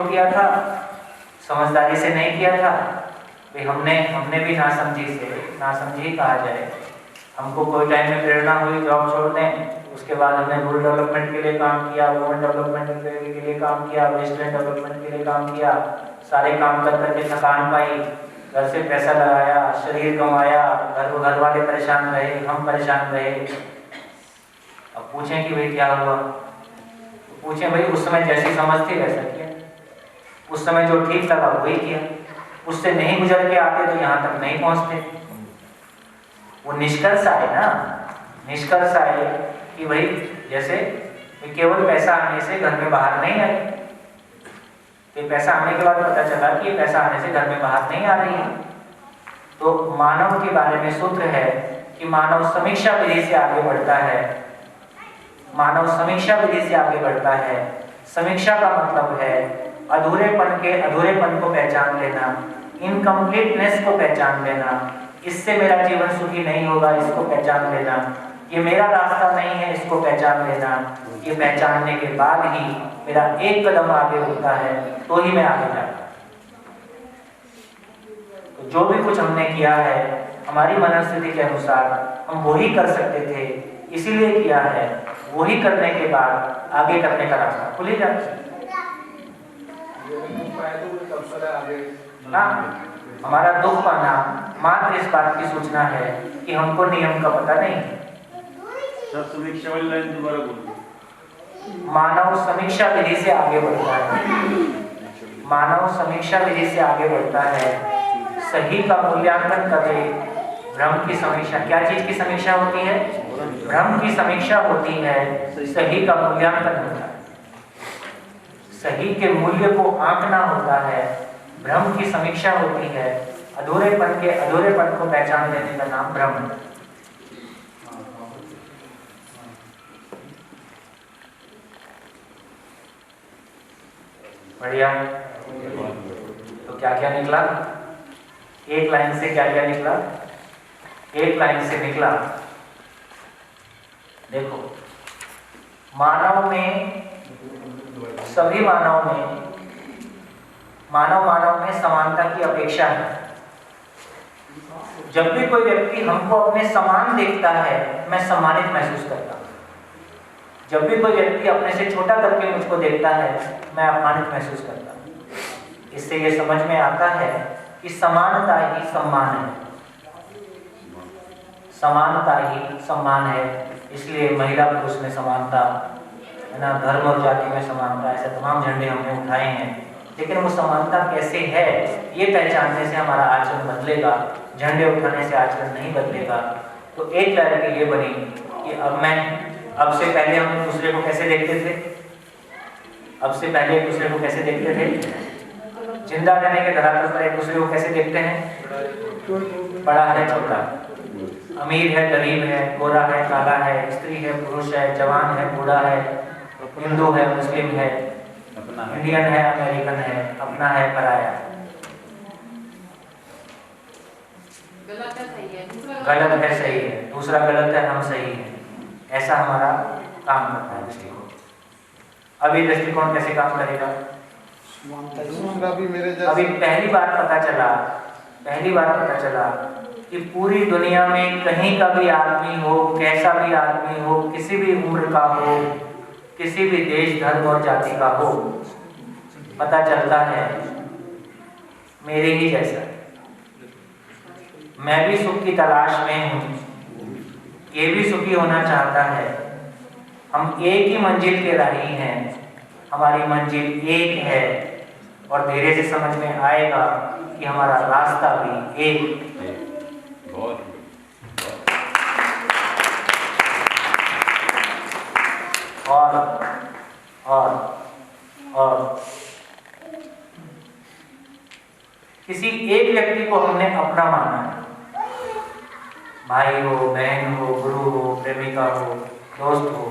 किया था, समझदारी से नहीं किया था। भाई हमने भी नासमझी ही कहा जाए। हमको कोई टाइम में प्रेरणा हुई जॉब छोड़ने, उसके बाद हमने रूरल डेवलपमेंट के लिए काम किया, वुमेन डेवलपमेंट के लिए काम किया, वेस्टलैंड डेवलपमेंट के लिए काम किया। सारे काम कर करके थकान पाई, घर से पैसा लगाया, शरीर गंवाया, घर वाले परेशान रहे, हम परेशान रहे। अब पूछें कि भाई क्या हुआ, तो पूछें भाई उस समय जैसी समझ थी वैसा किया, उस समय जो ठीक लगा वही किया। उससे नहीं गुजर के आते तो यहाँ तक नहीं पहुँचते। वो निष्कर्ष आए ना, निष्कर्ष आए कि भाई जैसे केवल पैसा आने से घर में बाहर नहीं आई, तो पैसा आने के बाद पता चला कि ये पैसा आने से घर में बाहर नहीं आ रही है। तो मानव के बारे में सूत्र है कि मानव समीक्षा विधि से आगे बढ़ता है। मानव समीक्षा विधि से आगे बढ़ता है। समीक्षा का मतलब है अधूरेपन को पहचान लेना, इनकम्प्लीटनेस को पहचान लेना। इससे मेरा जीवन सुखी नहीं होगा, इसको पहचान लेना। ये मेरा रास्ता नहीं है, इसको पहचान लेना। ये पहचानने के बाद ही मेरा एक कदम आगे होता है, तो ही मैं आगे जाता। तो जो भी कुछ हमने किया है हमारी मनस्थिति के अनुसार हम वही कर सकते थे, इसीलिए किया है। वही करने के बाद आगे करने का रास्ता खुल ही जाता है। हमारा दुख पाना मात्र इस बात की सूचना है कि हमको नियम का पता नहीं है। मानव समीक्षा विधि से आगे बढ़ता है। मानव समीक्षा विधि से आगे बढ़ता है। सही का मूल्यांकन करे। भ्रम की समीक्षा, क्या चीज की समीक्षा होती है? भ्रम की समीक्षा होती है, सही का मूल्यांकन होता है। सही के मूल्य को आंकना होता है, भ्रम की समीक्षा होती है। अधूरेपन को पहचान लेने का नाम भ्रम है। बढ़िया। तो क्या क्या निकला? एक लाइन से क्या क्या निकला? एक लाइन से निकला, देखो, मानव में, सभी मानव में समानता की अपेक्षा है। जब भी कोई व्यक्ति हमको अपने समान देखता है, मैं सम्मानित महसूस करता हूं। जब भी कोई व्यक्ति अपने से छोटा करके मुझको देखता है, मैं अपमानित महसूस करता हूं। इससे ये समझ में आता है कि समानता ही सम्मान है। समानता ही सम्मान है। इसलिए महिला पुरुष में समानता है ना, धर्म और जाति में समानता, ऐसे तमाम झंडे हमने उठाए हैं। लेकिन वो समानता कैसे है, ये पहचानने से हमारा आचरण बदलेगा, झंडे उठाने से आचरण नहीं बदलेगा। तो एक क्लैरिटी ये बनी कि अब से पहले हम एक दूसरे को कैसे देखते थे? अब से पहले एक दूसरे को कैसे देखते थे? जिंदा रहने के धरातल पर एक दूसरे को कैसे देखते हैं? बड़ा है छोटा, अमीर है गरीब है, गोरा है काला है, स्त्री है पुरुष है, जवान है बूढ़ा है, हिंदू है मुस्लिम है, इंडियन है अमेरिकन है, अपना है पराया। गलत है सही है, दूसरा गलत है हम सही है, ऐसा हमारा काम करता है दृष्टिकोण। अभी दृष्टिकोण कैसे काम करेगा? अभी पहली बार पता चला कि पूरी दुनिया में कहीं का भी आदमी हो, कैसा भी आदमी हो, किसी भी उम्र का हो, किसी भी देश धर्म और जाति का हो, पता चलता है मेरे ही जैसा। मैं भी सुख की तलाश में हूँ, ये भी सुखी होना चाहता है। हम एक ही मंजिल के राही हैं, हमारी मंजिल एक है। और धीरे से समझ में आएगा कि हमारा रास्ता भी एक। और किसी एक व्यक्ति को हमने अपना माना है, भाई हो, बहन हो, गुरु हो, प्रेमिका हो, दोस्त हो,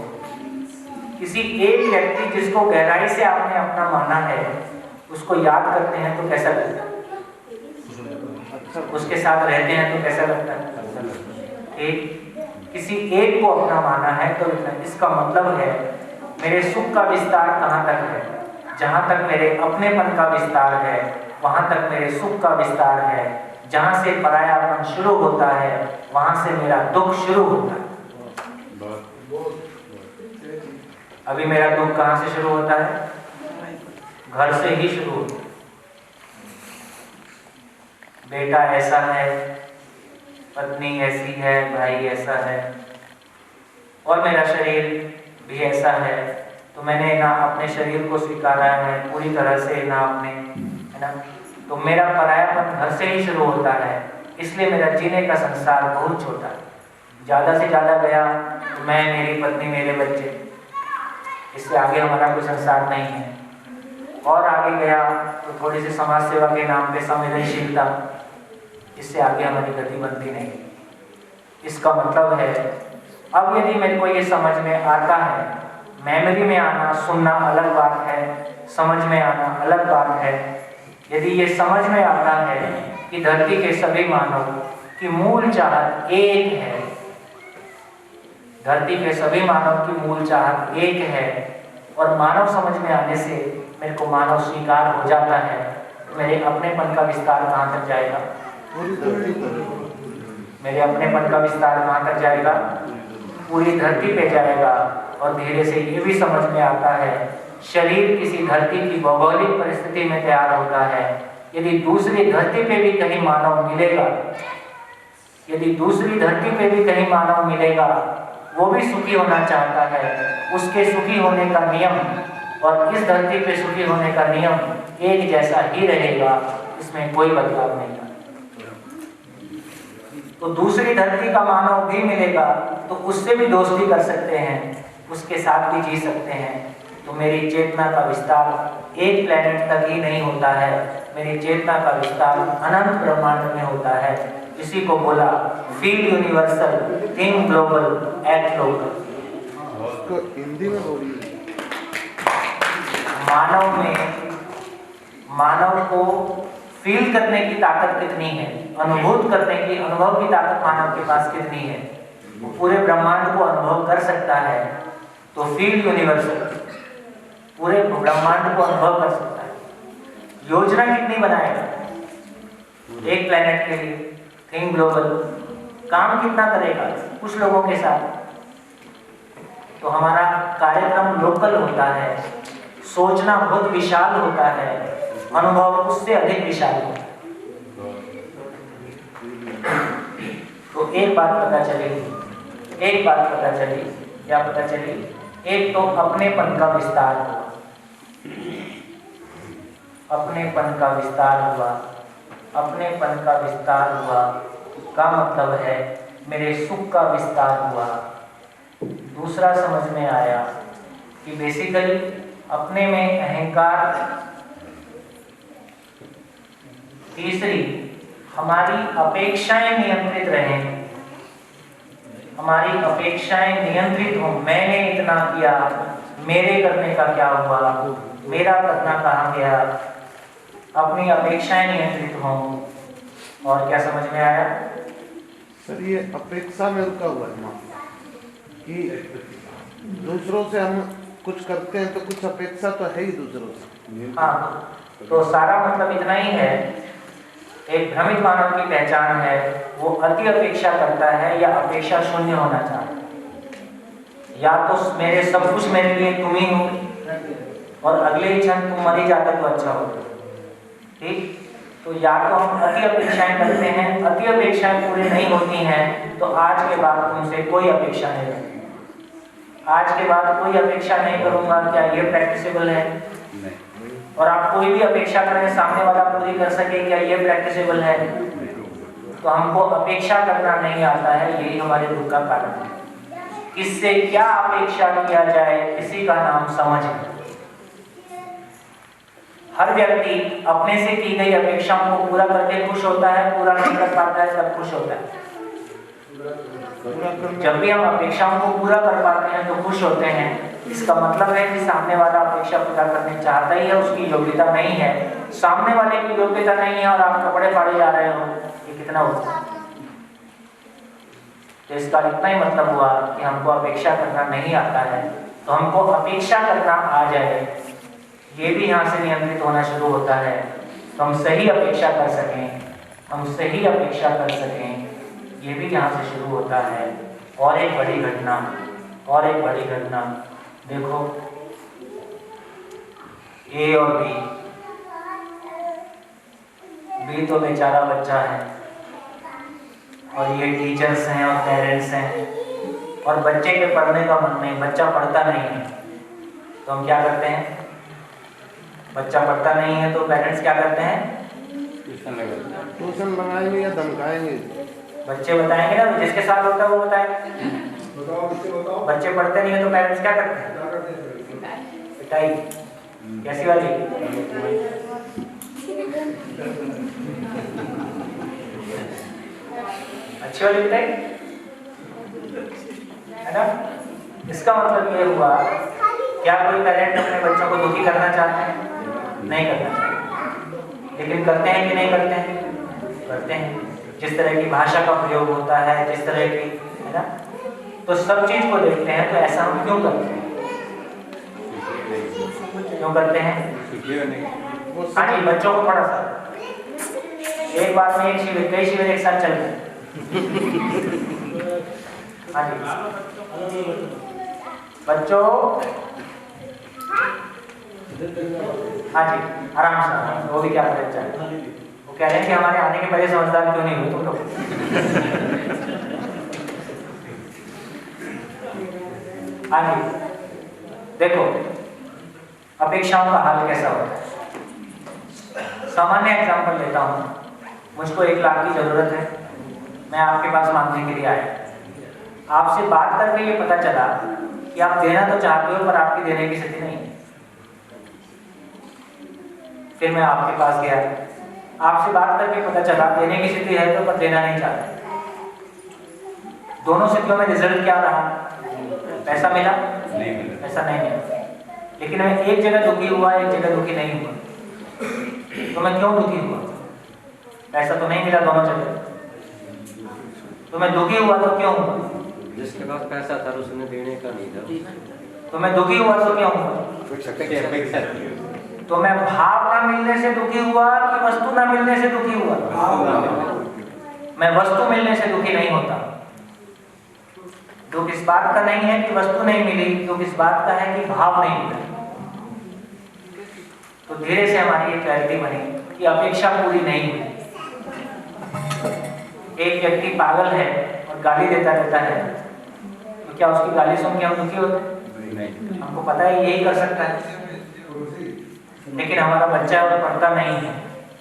किसी एक व्यक्ति जिसको गहराई से आपने अपना माना है, उसको याद करते हैं तो कैसा लगता है? उसके साथ रहते हैं तो कैसा लगता है? किसी एक को अपना माना है तो इसका मतलब है मेरे सुख का विस्तार कहाँ तक है। जहाँ तक मेरे अपनेपन का विस्तार है वहाँ तक मेरे सुख का विस्तार है। जहाँ से परायापन शुरू होता है वहाँ से मेरा दुख शुरू होता है। अभी मेरा दुख कहाँ से शुरू होता है? घर से ही शुरू होता है। बेटा ऐसा है, पत्नी ऐसी है, भाई ऐसा है, और मेरा शरीर भी ऐसा है। तो मैंने ना अपने शरीर को स्वीकारा है पूरी तरह से, ना अपने, है ना। तो मेरा परायापन घर से ही शुरू होता है। इसलिए मेरा जीने का संसार बहुत छोटा है। ज़्यादा से ज़्यादा गया तो मैं, मेरी पत्नी, मेरे बच्चे, इससे आगे हमारा कोई संसार नहीं है। और आगे गया तो थोड़ी सी समाज सेवा के नाम पे संवेदनशीलता, इससे आगे हमारी गति बनती नहीं। इसका मतलब है अब यदि मेरे को ये समझ में आता है, मेमोरी में आना, सुनना अलग बात है, समझ में आना अलग बात है। यदि ये समझ में आता है कि धरती के सभी मानव की मूल चाहत एक है, धरती के सभी मानव की मूल चाहत एक है, और मानव समझ में आने से मेरे को मानव स्वीकार हो जाता है, तो मेरे अपनेपन का विस्तार कहाँ तक जाएगा? मेरे अपनेपन का विस्तार कहाँ तक जाएगा? पूरी धरती पे जाएगा। और धीरे से ये भी समझ में आता है, शरीर किसी धरती की भौगोलिक परिस्थिति में तैयार होता है। यदि दूसरी धरती पे भी कहीं मानव मिलेगा, यदि दूसरी धरती पे भी कहीं मानव मिलेगा, वो भी सुखी होना चाहता है, उसके सुखी होने का नियम और इस धरती पे सुखी होने का नियम एक जैसा ही रहेगा, इसमें कोई बदलाव नहीं आएगा। तो दूसरी धरती का मानव भी मिलेगा तो उससे भी दोस्ती कर सकते हैं, उसके साथ भी जी सकते हैं। तो मेरी चेतना का विस्तार एक प्लेनेट तक ही नहीं होता है, मेरी चेतना का विस्तार अनंत ब्रह्मांड में होता है। इसी को बोला feel universal, think global, act local. Hindi में बोलिए। मानव को फील करने की ताकत कितनी है, अनुभूत करने की, अनुभव की ताकत मानव के पास कितनी है, वो पूरे ब्रह्मांड को अनुभव कर सकता है। तो फील यूनिवर्सल पूरे ब्रह्मांड को अनुभव कर सकता है। योजना कितनी बनाएगा एक प्लेनेट के लिए, थिंक ग्लोबल, काम कितना करेगा कुछ लोगों के साथ। तो हमारा कार्यक्रम लोकल होता है, सोचना बहुत विशाल होता है, अनुभव उससे अधिक विशाल होता है। तो एक बात पता चली, क्या पता चली? एक तो अपनेपन का विस्तार हुआ, अपनेपन का विस्तार हुआ का मतलब है मेरे सुख का विस्तार हुआ। दूसरा समझ में आया कि बेसिकली अपने में अहंकार। तीसरी, हमारी अपेक्षाएं नियंत्रित रहें, हमारी अपेक्षाएं नियंत्रित हों। मैंने इतना किया, मेरे करने का क्या हुआ, मेरा करना कहाँ गया, अपनी अपेक्षाएं नियंत्रित हों। और क्या समझ में आया सर? ये अपेक्षा में रुका हुआ है कि दूसरों से हम कुछ करते हैं तो कुछ अपेक्षा तो है ही दूसरों से। हाँ, तो सारा मतलब इतना ही है। एक भ्रमित मानव की पहचान है, वो अति अपेक्षा करता है या अपेक्षा शून्य होना चाहता है। या तो मेरे सब कुछ मेरे लिए तुम ही हो, और अगले ही क्षण तुम मर ही जाते तो अच्छा होता। ठीक, तो या तो हम अति अपेक्षाएं करते हैं, अति अपेक्षाएं पूरी नहीं होती हैं, तो आज के बाद तुमसे कोई अपेक्षा नहीं है, आज के बाद कोई अपेक्षा नहीं करूंगा। क्या ये प्रैक्टिसेबल है? और आप कोई भी अपेक्षा करें सामने वाला पूरी कर सके, क्या ये प्रैक्टिसेबल है? तो हमको अपेक्षा करना नहीं आता है, यही हमारे दुख का कारण है। किससे क्या अपेक्षा किया जाए, इसी का नाम समझ है। हर व्यक्ति अपने से की गई अपेक्षाओं को पूरा करके खुश होता है, पूरा नहीं कर पाता है तब खुश होता है। जब भी हम अपेक्षाओं को पूरा कर पाते हैं तो खुश होते हैं। इसका मतलब है कि सामने वाला अपेक्षा पूरा करने चाहता ही है, उसकी योग्यता नहीं है। सामने वाले की योग्यता नहीं है और आप कपड़े फाड़े जा रहे हो, ये कितना होता है? तो इसका इतना ही मतलब हुआ कि हमको अपेक्षा करना नहीं आता है। तो हमको अपेक्षा करना आ जाए, ये भी यहाँ से नियंत्रित होना शुरू होता है। तो हम सही अपेक्षा कर सकें, हम सही अपेक्षा कर सकें, ये भी यहाँ से शुरू होता है। और एक बड़ी घटना, और एक बड़ी घटना देखो, ए और बी तो बेचारा बच्चा है, और ये टीचर्स हैं और पेरेंट्स हैं, और बच्चे के पढ़ने का मन नहीं, बच्चा पढ़ता नहीं है। तो हम क्या करते हैं, बच्चा पढ़ता नहीं है तो पेरेंट्स क्या करते हैं, ट्यूशन लगाएंगे या धमकाएंगे। बच्चे बताएंगे ना, जिसके साथ होता है वो बताएंगे। बच्चे पढ़ते नहीं है तो पेरेंट्स क्या करते हैं, पिटाई। कैसी वाली, अच्छी वाली पिटाई है ना। इसका मतलब ये हुआ, क्या कोई पेरेंट अपने बच्चों को दुखी करना चाहते हैं, नहीं करना चाहते, लेकिन करते हैं कि नहीं करते हैं, करते हैं। जिस तरह की भाषा का प्रयोग होता है, जिस तरह की, है ना, तो सब चीज को देखते हैं। तो ऐसा हम क्यों करते हैं, क्यों करते हैं? हाँ जी, बच्चों को थोड़ा सा, एक बार में एक शिविर, कई शिविर एक साथ चल रहे। हाँ जी, बच्चों, हाँ जी, आराम से, वो भी क्या करें चाहे। वो कह रहे हैं कि हमारे आने के पहले समझदार क्यों नहीं हुए तुम लोग। हाँ जी, देखो अपेक्षाओं का हाल कैसा होता है। सामान्य एग्जाम्पल लेता हूँ, मुझको 1 लाख की जरूरत है, मैं आपके पास मांगने के लिए आया। आपसे बात करके ये पता चला कि आप देना तो चाहते हो पर आपकी देने की स्थिति नहीं है। फिर मैं आपके पास गया, आपसे बात करके पता चला देने की स्थिति है तो पर देना नहीं चाहते। दोनों स्थितियों में रिजल्ट क्या रहा, पैसा मिला, पैसा नहीं मिला। लेकिन मैं एक जगह दुखी हुआ, एक जगह दुखी नहीं हुआ। तो मैं क्यों दुखी हुआ, पैसा तो नहीं मिला दोनों जगह। तो मैं दुखी हुआ तो क्यों हुआ, जिसके पास पैसा था उसने देने का नहीं था। तो मैं दुखी हुआ तो क्यों हुआ, तो मैं भाव ना मिलने से दुखी हुआ कि वस्तु ना मिलने से दुखी हुआ। मैं वस्तु मिलने से दुखी नहीं होता। दुख इस बात का नहीं है कि वस्तु नहीं मिली, दुख इस बात का है कि भाव नहीं मिला। तो धीरे से हमारी ये क्लैरिटी बनी कि अपेक्षा पूरी नहीं हुई। एक व्यक्ति पागल है और गाली देता रहता है, तो क्या उसकी गाली सुन के हम दुखी होते हैं? हमको पता है यही कर सकता है, लेकिन हमारा बच्चा और पढ़ता नहीं है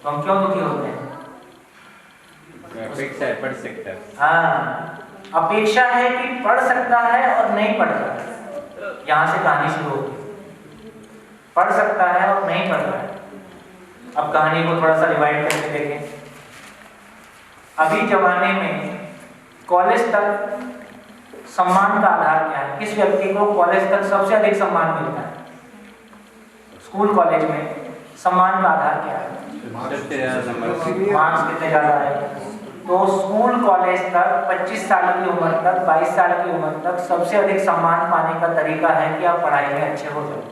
तो हम क्यों दुखी होते हैं? अपेक्षा है पढ़ सकता है। हाँ, अपेक्षा है कि पढ़ सकता है और नहीं पढ़ सकता। यहाँ से कहानी शुरू होती, पढ़ सकता है और नहीं पढ़ रहा है। अब कहानी को थोड़ा सा रिवाइंड करके देखें। अभी जमाने में कॉलेज तक सम्मान का आधार क्या है? किस व्यक्ति को कॉलेज तक सबसे अधिक सम्मान मिलता है? स्कूल कॉलेज में सम्मान का आधार क्या है? मार्क्स कितने ज्यादा है। तो स्कूल कॉलेज तक 25 साल की उम्र तक, 22 साल की उम्र तक सबसे अधिक सम्मान पाने का तरीका है कि आप पढ़ाई में अच्छे हो जाओ।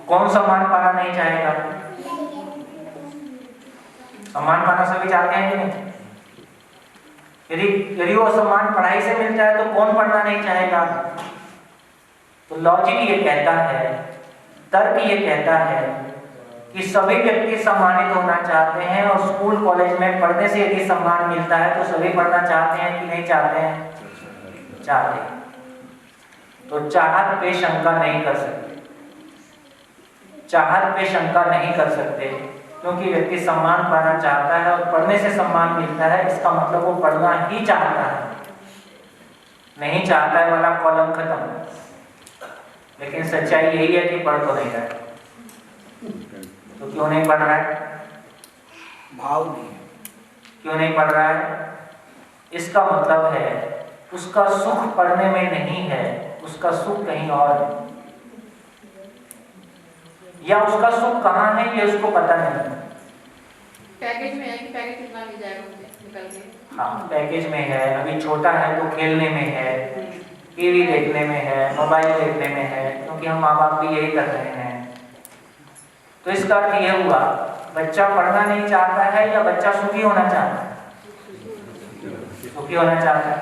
कौन सम्मान पाना नहीं चाहेगा? सम्मान पाना सभी चाहते हैं कि नहीं? यदि वो सम्मान पढ़ाई से मिलता है तो कौन पढ़ना नहीं चाहेगा? तो लॉजिक ये कहता है, तर्क ये कहता है कि सभी व्यक्ति सम्मानित होना चाहते हैं, और स्कूल कॉलेज में पढ़ने से यदि सम्मान मिलता है तो सभी पढ़ना चाहते हैं कि नहीं चाहते हैं? चाहते हैं। तो चाहत पे शंका नहीं कर सकते, चाहत पे शंका नहीं कर सकते, क्योंकि व्यक्ति सम्मान पाना चाहता है और पढ़ने से सम्मान मिलता है, इसका मतलब वो पढ़ना ही चाहता है। नहीं चाहता है वाला कॉलम खत्म। लेकिन सच्चाई यही है कि पढ़ तो नहीं रहा है। तो क्यों नहीं पढ़ रहा है? भाव नहीं, क्यों नहीं पढ़ रहा है? इसका मतलब है उसका सुख पढ़ने में नहीं है, उसका सुख कहीं और है, या उसका सुख कहाँ है ये उसको पता नहीं। पैकेज में है कि पैकेज कितना मिल जाएगा मुझे निकल के। हाँ, पैकेज में है, अभी छोटा है तो खेलने में है, टीवी देखने में है, मोबाइल देखने में है, क्योंकि हम माँ बाप भी यही कर रहे हैं। तो इसका अर्थ ये हुआ, बच्चा पढ़ना नहीं चाहता है या बच्चा सुखी होना चाहता है? सुखी होना चाहता है,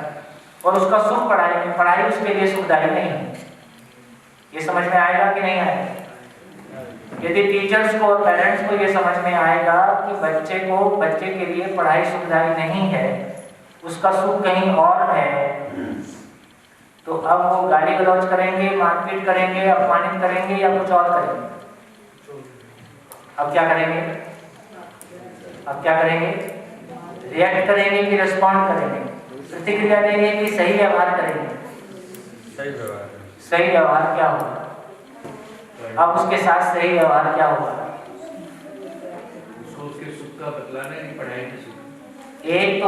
और उसका सुख पढ़ाई में, पढ़ाई उसके लिए सुखदायी नहीं है। ये समझ में आएगा कि नहीं आएगा? यदि टीचर्स को और पेरेंट्स को ये समझ में आएगा कि बच्चे के लिए पढ़ाई सुखदायी नहीं है, उसका सुख कहीं और है, तो अब वो गाली गलौज करेंगे, मारपीट करेंगे, अपमानित करेंगे या कुछ और करेंगे? अब क्या करेंगे? रिएक्ट करेंगे कि रिस्पॉन्ड करेंगे? प्रतिक्रिया देंगे कि सही व्यवहार करेंगे? सही व्यवहार क्या होगा? अब उसके साथ सही व्यवहार क्या होगा? उसके सुख का बतलाना है कि पढ़ाई में सुख। एक तो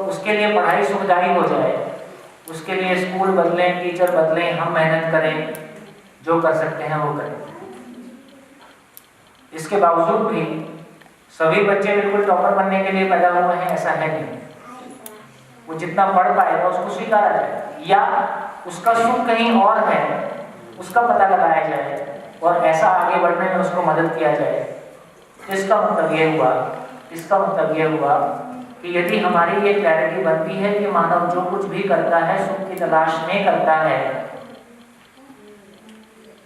उसके लिए पढ़ाई सुखदायी हो जाए, उसके लिए स्कूल बदलें, टीचर बदलें, हम मेहनत करें, जो कर सकते हैं वो करें। इसके बावजूद भी सभी बच्चे बिल्कुल टॉपर बनने के लिए पैदा हुए हैं, ऐसा है नहीं। वो जितना पढ़ पाएगा उसको स्वीकारा जाए, या उसका सुख कहीं और है, उसका पता लगाया जाए और ऐसा आगे बढ़ने में उसको मदद किया जाए। इसका मतलब ये हुआ कि यदि हमारी ये क्लैरिटी बनती है कि मानव जो कुछ भी करता है सुख की तलाश में करता है,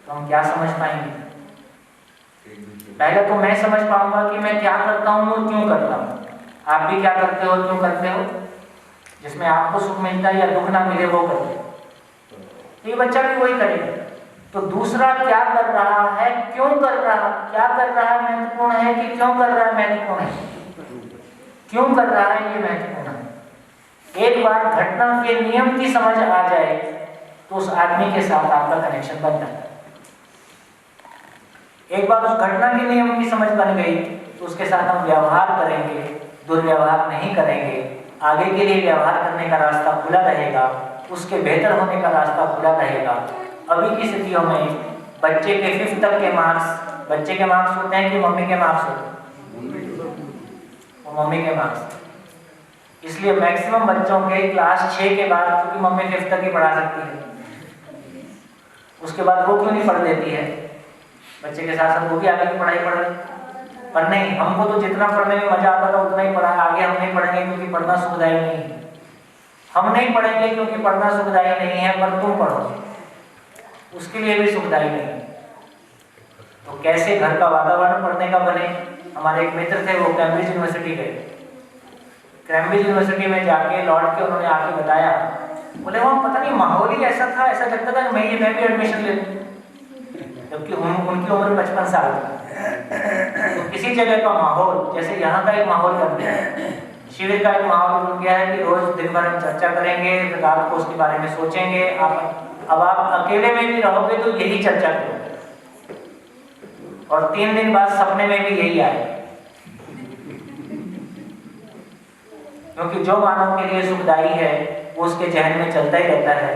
तो हम क्या समझ पाएंगे? पहले तो मैं समझ पाऊंगा कि मैं क्या करता हूँ और क्यों करता हूँ। आप भी क्या करते हो, क्यों करते हो? जिसमें आपको सुख मिलता है या दुख ना मिले वो करते हो, तो ये बच्चा भी वही करेगा। तो दूसरा क्या कर रहा है, क्यों कर रहा, क्या कर रहा है महत्वपूर्ण है कि क्यों कर रहा है महत्वपूर्ण है? क्यों कर रहा है ये महत्वपूर्ण है। एक बार घटना के नियम की समझ आ जाए तो उस आदमी के साथ आपका कनेक्शन बन जाता है। एक बार उस घटना के नियम की समझ बन गई तो उसके साथ हम व्यवहार करेंगे, दुर्व्यवहार नहीं करेंगे, आगे के लिए व्यवहार करने का रास्ता खुला रहेगा, उसके बेहतर होने का रास्ता खुला रहेगा। अभी की स्थितियों में बच्चे के 5th तक के मार्क्स, बच्चे के मार्क्स होते हैं कि मम्मी के मार्क्स होते हैं? वो मम्मी के मार्क्स। इसलिए मैक्सिमम बच्चों के क्लास 6 के बाद, क्योंकि मम्मी 5th तक ही पढ़ा सकती है, उसके बाद वो क्यों नहीं पढ़ देती है? बच्चे के साथ साथ वो भी आगे की पढ़ाई पढ़ रही, पर नहीं, हमको तो जितना पढ़ने में मजा आता था उतना ही पढ़ा, आगे हम नहीं पढ़ेंगे क्योंकि पढ़ना सुखदायी नहीं है। हम नहीं पढ़ेंगे क्योंकि पढ़ना सुखदायी नहीं है, पर तुम पढ़ो, उसके लिए भी सुखदायी नहीं है। तो कैसे घर का वातावरण पढ़ने का बने? हमारे एक मित्र थे, वो कैम्ब्रिज यूनिवर्सिटी गए। कैम्ब्रिज यूनिवर्सिटी में जाके लौट के उन्होंने आके बताया, बोले वहाँ पता नहीं माहौल ही ऐसा था, ऐसा लगता था मैं भी एडमिशन ले लूं, जबकि उनकी उम्र 55 साल थी। तो किसी जगह का माहौल, जैसे यहाँ का एक माहौल बन गया है, शिविर का एक माहौल बन गया है कि रोज दिन भर हम चर्चा करेंगे, रात को उसके बारे में सोचेंगे। अब आप अकेले में भी रहोगे तो यही चर्चा करोगे, और 3 दिन बाद सपने में भी यही आए, क्योंकि जो मानव के लिए सुखदायी है वो उसके जहन में चलता ही रहता है।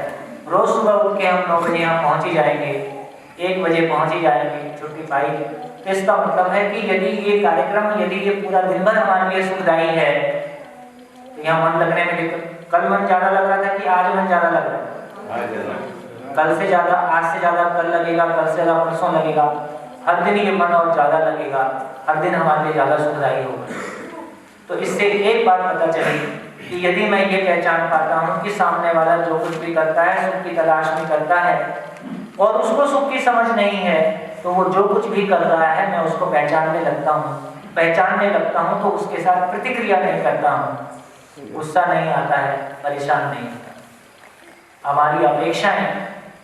रोज सुबह उठ के हम 9 बजे यहाँ पहुँच ही जाएंगे, 1 बजे पहुँच ही जाएंगे, छुट्टी पाई। तो इसका मतलब है कि यदि ये कार्यक्रम, यदि ये पूरा दिन भर हमारे लिए सुखदायी है तो यहाँ मन लगने में दिक्कत। कल मन ज़्यादा लग रहा था कि आज मन ज़्यादा लग रहा है? कल से ज़्यादा, आज से ज़्यादा कल लगेगा, कल से ज़्यादा परसों लगेगा, हर दिन ये मन और ज़्यादा लगेगा, हर दिन हमारे लिए ज़्यादा सुखदायी होगा। तो इससे एक बात पता चली कि यदि मैं ये पहचान पाता हूँ कि सामने वाला जो कुछ भी करता है सुख की तलाश में करता है और उसको सुख की समझ नहीं है, तो वो जो कुछ भी कर रहा है मैं उसको पहचानने लगता हूँ तो उसके साथ प्रतिक्रिया नहीं करता हूँ, गुस्सा नहीं आता है, परेशान नहीं होता। हमारी अपेक्षाएं,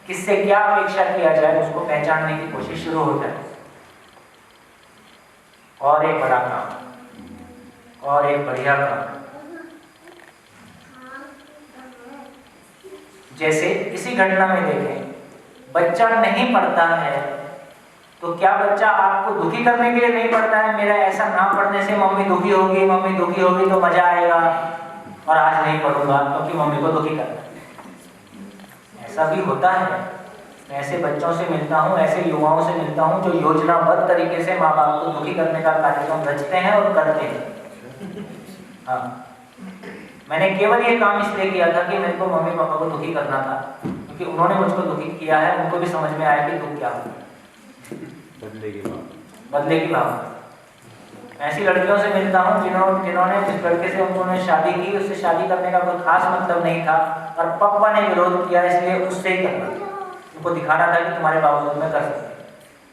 किससे क्या अपेक्षा किया जाए उसको पहचानने की कोशिश शुरू हो जाए। और एक बड़ा काम और एक बढ़िया काम, जैसे इसी घटना में देखें, बच्चा नहीं पढ़ता है तो क्या बच्चा आपको दुखी करने के लिए नहीं पढ़ता है? मेरा ऐसा ना पढ़ने से मम्मी दुखी होगी तो मजा आएगा और आज नहीं पढ़ूंगा क्योंकि मम्मी को दुखी करना है। ऐसा भी होता है। मैं ऐसे बच्चों से मिलता हूँ, ऐसे युवाओं से मिलता हूँ जो योजनाबद्ध तरीके से माँ बाप को दुखी करने का कार्यक्रम रचते हैं और करते हैं। हाँ, मैंने केवल ये काम इसलिए किया था कि मेरे को मम्मी पापा को दुखी करना था, क्योंकि उन्होंने मुझको दुखी किया है, उनको भी समझ में आया कि दुख क्या होता है। बदले की भावना। ऐसी लड़कियों से मिलता हूँ जिन्होंने जिस लड़के से उन्होंने शादी की, उससे शादी करने का कोई खास मतलब नहीं था, और पापा ने विरोध किया इसलिए उससे ही करना, उनको दिखाना था कि तुम्हारे बावजूद में कर सकते।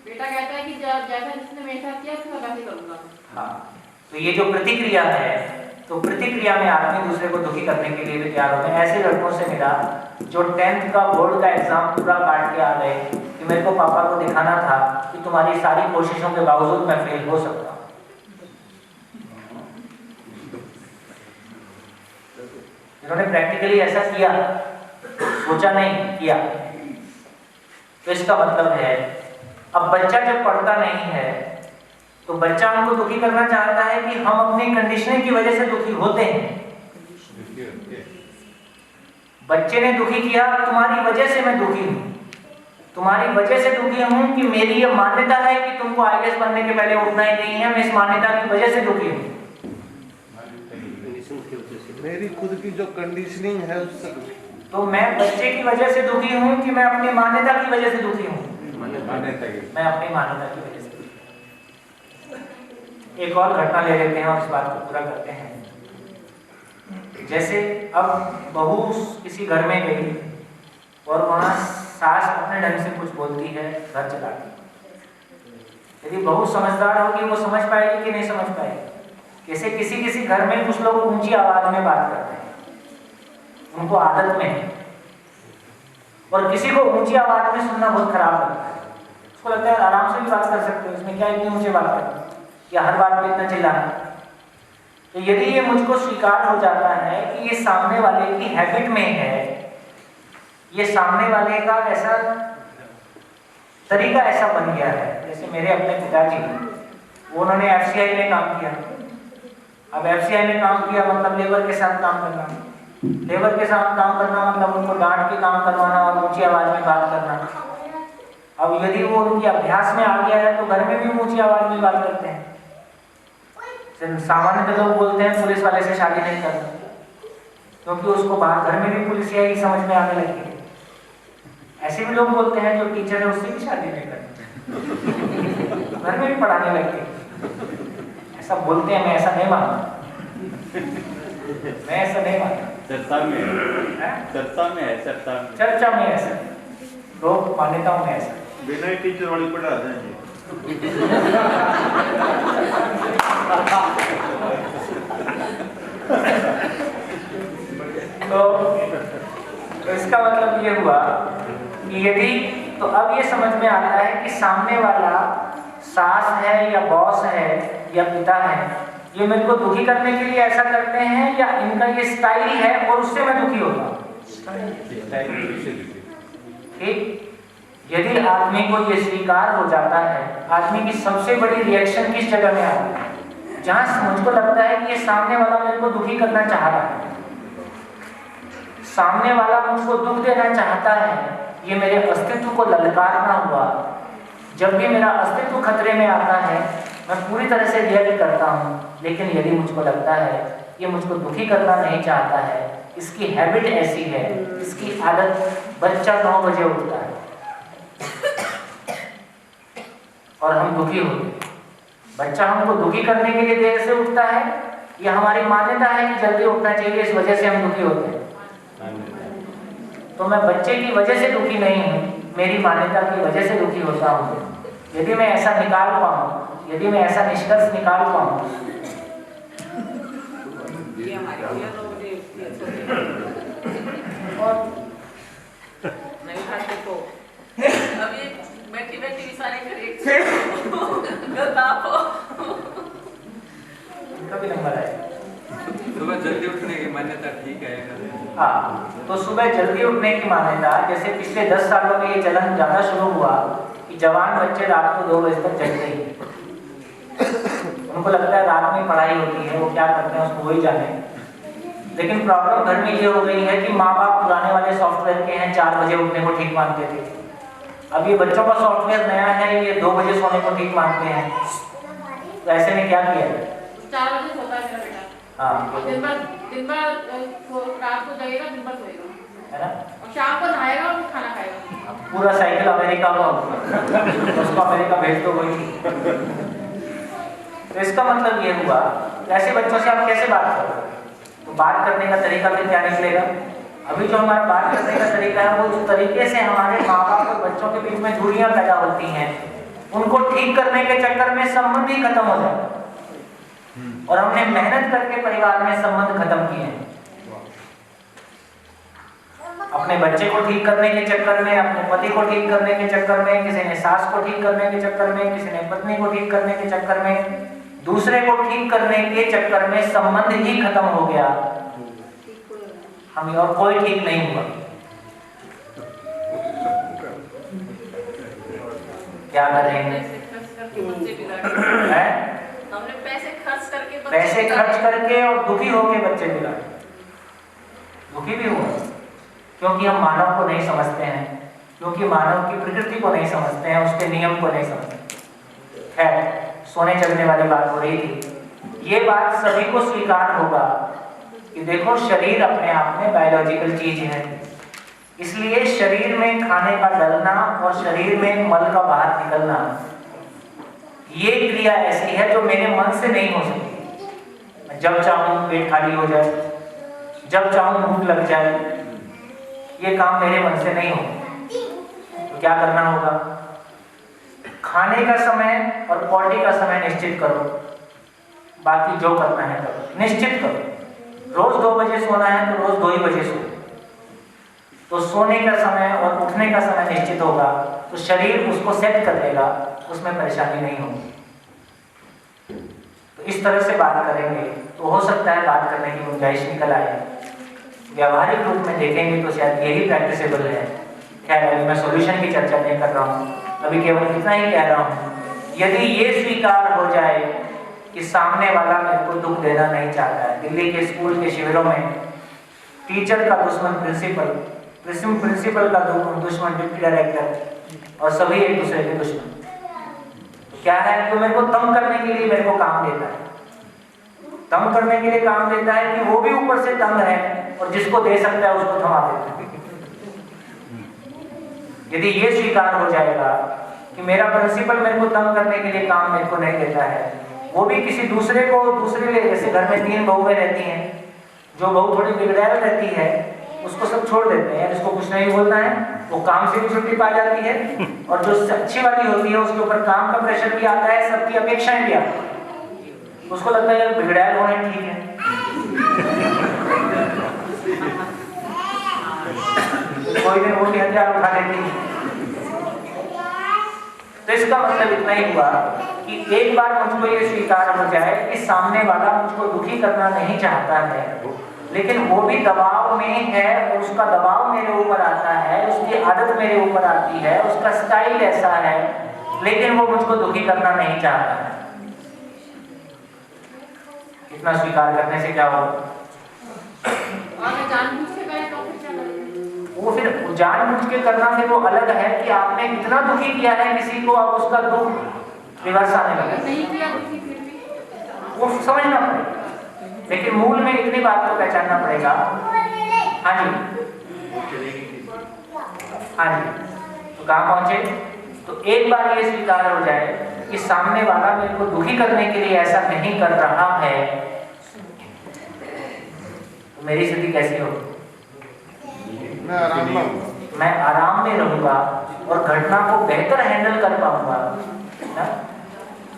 बेटा कहता है कि जैसा जिसने मेरे साथ किया उसको वैसे करूंगा। हाँ, तो ये जो प्रतिक्रिया है, तो प्रतिक्रिया में आदमी दूसरे को दुखी करने के लिए भी तैयार होते हैं। ऐसे लड़कों से मिला जो 10th का बोर्ड का एग्जाम पूरा काट के आ गए कि मेरे को पापा को दिखाना था कि तुम्हारी सारी कोशिशों के बावजूद मैं फेल हो सकता हूँ। इन्होंने प्रैक्टिकली ऐसा किया, सोचा नहीं, किया। तो इसका मतलब है अब बच्चा जब पढ़ता नहीं है तो बच्चा हमको दुखी करना चाहता है कि हम अपनी कंडीशनिंग की वजह से दुखी होते हैं। बच्चे ने दुखी किया, तुम्हारी वजह से मैं दुखी हूं, तुम्हारी वजह से दुखी हूं कि मेरी ये मान्यता है कि तुमको आईएएस बनने के पहले उठना ही नहीं है, मैं इस मान्यता की वजह से दुखी हूं। मेरी खुद की जो कंडीशनिंग है उससे तो मैं बच्चे की वजह से दुखी हूं कि मैं अपनी मान्यता की वजह से दुखी हूं? मैं अपनी मान्यता की वजह से। एक और घटना ले लेते हैं और इस बात को पूरा करते हैं। जैसे अब बहू किसी घर में गई और वहां सास अपने ढंग से कुछ बोलती है, घर चलाती है। यदि बहू समझदार होगी वो समझ पाएगी कि नहीं समझ पाएगी? जैसे किसी घर में कुछ लोग ऊंची आवाज में बात करते हैं, उनको आदत में है, और किसी को ऊंची आवाज में सुनना बहुत खराब लगता है। उसको लगता है आराम से भी बात कर सकते हो, इसमें क्या इतनी ऊंची बात करना या हर बात पे इतना चिल्लाना। तो यदि ये मुझको स्वीकार हो जाता है कि ये सामने वाले की हैबिट में है, ये सामने वाले का ऐसा तरीका ऐसा बन गया है। जैसे मेरे अपने पिताजी, उन्होंने एफसीआई में काम किया। अब एफसीआई में काम किया मतलब लेबर के साथ काम करना, लेबर के साथ काम करना मतलब उनको डांट के काम करवाना और ऊंची आवाज में बात करना। अब यदि वो उनके अभ्यास में आ गया है तो घर में भी ऊंची आवाज में बात करते हैं। सामान्यतः लोग बोलते हैं पुलिस वाले से शादी नहीं करना, क्योंकि उसको बाहर घर में भी पुलिसिया ही समझ में आने लगी है। ऐसे भी लोग बोलते हैं जो टीचर है उससे भी शादी नहीं करनी, घर में भी पढ़ाने लगते। ऐसा बोलते हैं, मैं ऐसा नहीं मानता, मैं ऐसा नहीं मानता। चर्चा में ऐसा लोग मान्यताओं में ऐसा बिना टीचर वाली पढ़ा देंगे। तो इसका मतलब ये हुआ कि यदि तो अब ये समझ में आता है कि सामने वाला सास है या बॉस है या पिता है, ये मेरे को दुखी करने के लिए ऐसा करते हैं या इनका ये स्टाइल है और उससे मैं दुखी होता हूँ। ठीक, यदि आदमी को ये स्वीकार हो जाता है, आदमी की सबसे बड़ी रिएक्शन किस जगह में आती है? जहां मुझको लगता है कि ये सामने वाला मेरे को दुखी करना चाह रहा है, सामने वाला मुझको दुख देना चाहता है, ये मेरे अस्तित्व को ललकारना हुआ। जब भी मेरा अस्तित्व खतरे में आता है मैं पूरी तरह से रिएक्ट करता हूँ। लेकिन यदि मुझको लगता है ये मुझको दुखी करना नहीं चाहता है, इसकी हैबिट ऐसी है, इसकी आदत, बच्चा 9 बजे उठता है और हम दुखी होते हैं। बच्चा हमको दुखी करने के लिए देर से उठता है या हमारी मान्यता है कि जल्दी उठना चाहिए, इस वजह से हम दुखी होते हैं। तो मैं बच्चे की वजह से दुखी नहीं हूँ, मेरी मान्यता की वजह से दुखी होता हूँ। यदि मैं ऐसा निकाल पाऊँ, यदि मैं ऐसा निष्कर्ष निकाल पाऊँ, और नहीं खाते तो अभी बैठी इशारे करे कभी नंबर आए। सुबह जल्दी उठने की मान्यता ठीक है। हाँ, तो सुबह जल्दी उठने की मान्यता, जैसे पिछले 10 सालों में ये चलन ज़्यादा शुरू हुआ कि जवान बच्चे रात को 2 बजे तक जगते ही, उनको लगता है रात में पढ़ाई होती है, वो क्या करते हैं उसको वही जाने। लेकिन प्रॉब्लम घर में ये हो गई है कि माँ बाप पुराने वाले सॉफ्टवेयर के हैं, 4 बजे उठने को ठीक मानते थे। अब ये बच्चों का सॉफ्टवेयर नया है, ये 2 बजे सोने को ठीक मानते हैं। तो ऐसे में क्या किया? 4 बजे सोता है मेरा बेटा। हाँ, दिन भर रात को जगेगा, दिन भर सोएगा। है ना? और शाम को नहाएगा और खाना खाएगा। पूरा साइकिल अमेरिका का होगा, उसको अमेरिका भेज दो कोई। तो इसका मतलब ये हुआ कि ऐसे बच्चों से आप कैसे बात करोगे? तो बात करने का तरीका फिर क्या निकलेगा? अभी जो हमारा बात करने का तरीका है वो उस तरीके से हमारे माँ बाप और बच्चों के बीच में दूरियां पैदा होती हैं, उनको ठीक करने के चक्कर में संबंध ही खत्म हो जाता है। और हमने मेहनत करके परिवार में संबंध खत्म किए हैं। अपने बच्चे को ठीक करने के चक्कर में, अपने पति को ठीक करने के चक्कर में, किसी ने सास को ठीक करने के चक्कर में, किसी ने पत्नी को ठीक करने के चक्कर में, दूसरे को ठीक करने के चक्कर में संबंध ही खत्म हो गया। हम और कोई ठीक नहीं हुआ। क्या करेंगे? हमने पैसे खर्च करके और दुखी होके बच्चे बिगाड़े। दुखी भी हुआ क्योंकि हम मानव को नहीं समझते हैं, क्योंकि मानव की प्रकृति को नहीं समझते हैं, उसके नियम को नहीं समझते। खैर, सोने चलने वाली बात हो रही थी। ये बात सभी को स्वीकार होगा कि देखो, शरीर अपने आप में बायोलॉजिकल चीज है, इसलिए शरीर में खाने का डलना और शरीर में मल का बाहर निकलना, ये क्रिया ऐसी है जो मेरे मन से नहीं हो सकती। जब चाहूं पेट खाली हो जाए, जब चाहूं भूख लग जाए, ये काम मेरे मन से नहीं हो। तो क्या करना होगा? खाने का समय और पॉटी का समय निश्चित करो, बाकी जो करना है करो। निश्चित करो, रोज 2 बजे सोना है तो रोज 2 ही बजे सो। तो सोने का समय और उठने का समय निश्चित होगा तो शरीर उसको सेट कर देगा, उसमें परेशानी नहीं होगी। तो इस तरह से बात करेंगे तो हो सकता है बात करने की गुंजाइश निकल आए। व्यावहारिक रूप में देखेंगे तो शायद यही प्रैक्टिसेबल है। खैर, अभी मैं सॉल्यूशन की चर्चा नहीं कर रहा हूँ, अभी केवल इतना ही कह रहा हूँ, यदि ये स्वीकार हो जाए कि सामने वाला मेरे को दुख देना नहीं चाहता है। दिल्ली के स्कूल के शिविरों में टीचर का दुश्मन प्रिंसिपल, प्रिंसिपल का दुश्मन डिप्टी डायरेक्टर, और सभी एक दूसरे के दुश्मन। क्या है? तो मेरे को तंग करने के लिए मेरे को काम देता है, तंग करने के लिए काम देता है कि वो भी ऊपर से तंग है और जिसको दे सकता है उसको थमा देता है। यदि ये स्वीकार हो जाएगा कि मेरा प्रिंसिपल मेरे को तंग करने के लिए काम मेरे को नहीं देता है, वो भी किसी दूसरे को, दूसरे जैसे घर में 3 बहुएं रहती हैं, जो बहू थोड़ी बिगड़ैल रहती है उसको सब छोड़ देते हैं, जिसको कुछ नहीं बोलना है वो काम से भी छुट्टी पा जाती है, और जो अच्छी वाली होती है उसके ऊपर काम का प्रेशर भी आता है, सबकी अपेक्षाएं भी आती है, उसको लगता है यार बिगड़ैल होना ठीक है। कोई दिन वो भी हथियार उठा लेती है। तो इसका मतलब इतना ही हुआ कि एक बार मुझको ये स्वीकार हो जाए कि सामने वाला मुझको दुखी करना नहीं चाहता है, लेकिन वो भी दबाव में है और उसका दबाव मेरे ऊपर आता है, उसकी आदत मेरे ऊपर आती है, उसका स्टाइल ऐसा है, लेकिन वो मुझको दुखी करना नहीं चाहता है। इतना स्वीकार करने से क्या होगा? वो फिर जानबूझ के करना फिर वो अलग है कि आपने इतना दुखी किया है किसी को, अब उसका दुख रिवर्स आने लगा, वो समझना पड़ेगा। लेकिन मूल में इतनी बात को पहचानना पड़ेगा। हाँ जी, हाँ जी, तो कहाँ पहुंचे? तो एक बार ये स्वीकार हो जाए कि सामने वाला मेरे को दुखी करने के लिए ऐसा नहीं कर रहा है, तो मेरी स्थिति कैसी होगी? मैं आराम में रहूंगा और घटना को बेहतर हैंडल कर पाऊंगा ना?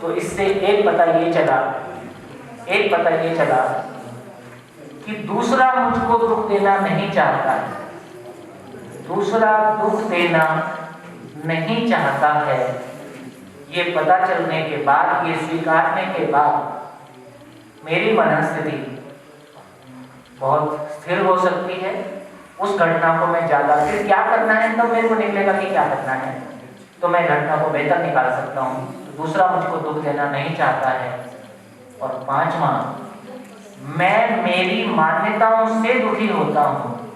तो इससे एक पता ये चला कि दूसरा मुझको दुख देना नहीं चाहता है, दूसरा दुख देना नहीं चाहता है। ये पता चलने के बाद, ये स्वीकारने के बाद मेरी मनस्थिति बहुत स्थिर हो सकती है। उस घटना को मैं ज्यादा, फिर क्या करना है तब मेरे को निकलेगा कि क्या करना है, तो मैं घटना को बेहतर निकाल सकता हूँ। तो दूसरा मुझको दुख देना नहीं चाहता है। और 5वां, मैं मेरी मान्यताओं से दुखी होता हूँ,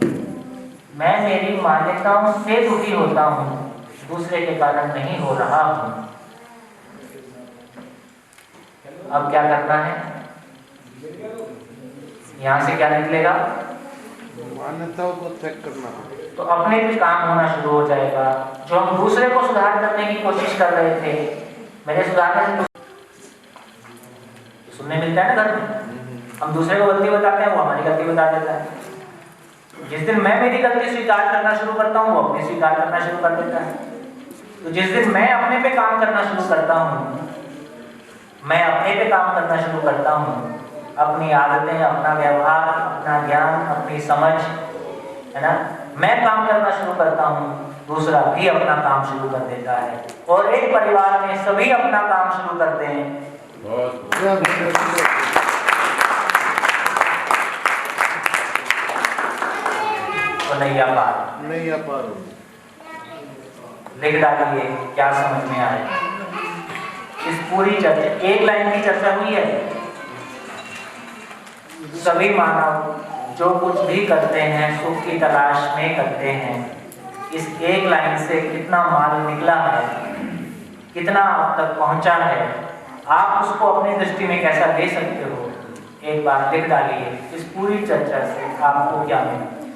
मैं मेरी मान्यताओं से दुखी होता हूँ, दूसरे के कारण नहीं हो रहा हूँ। अब क्या करना है? यहां से क्या निकलेगा? मान्यताओं को चेक करना। तो अपने भी काम होना शुरू हो जाएगा। जो हम दूसरे को सुधार करने की कोशिश कर रहे थे, मेरे सुधारने से सुनने मिलता है ना घर में, हम दूसरे को गलती बताते हैं, वो हमारी गलती बता देता है। जिस दिन मैं मेरी गलती स्वीकार करना शुरू करता हूँ, वो अपनी स्वीकार करना शुरू कर देता है। तो जिस दिन मैं अपने पे काम करना शुरू करता हूँ, मैं अपने पे काम करना शुरू करता हूँ, अपनी आदतें, अपना व्यवहार, अपना ज्ञान, अपनी समझ, है ना, मैं काम करना शुरू करता हूँ, दूसरा भी अपना काम शुरू कर देता है, और एक परिवार में सभी अपना काम शुरू करते हैं। तो नैया पार, नैया पार होगी। लिख डालिए क्या समझ में आए। इस पूरी चर्चा, एक लाइन की चर्चा हुई है। सभी मानव जो कुछ भी करते हैं सुख की तलाश में करते हैं। इस एक लाइन से कितना माल निकला है, कितना आप तक पहुंचा है, आप उसको अपनी दृष्टि में कैसा ले सकते हो, एक बार लिख डालिए। इस पूरी चर्चा से आपको क्या मिला।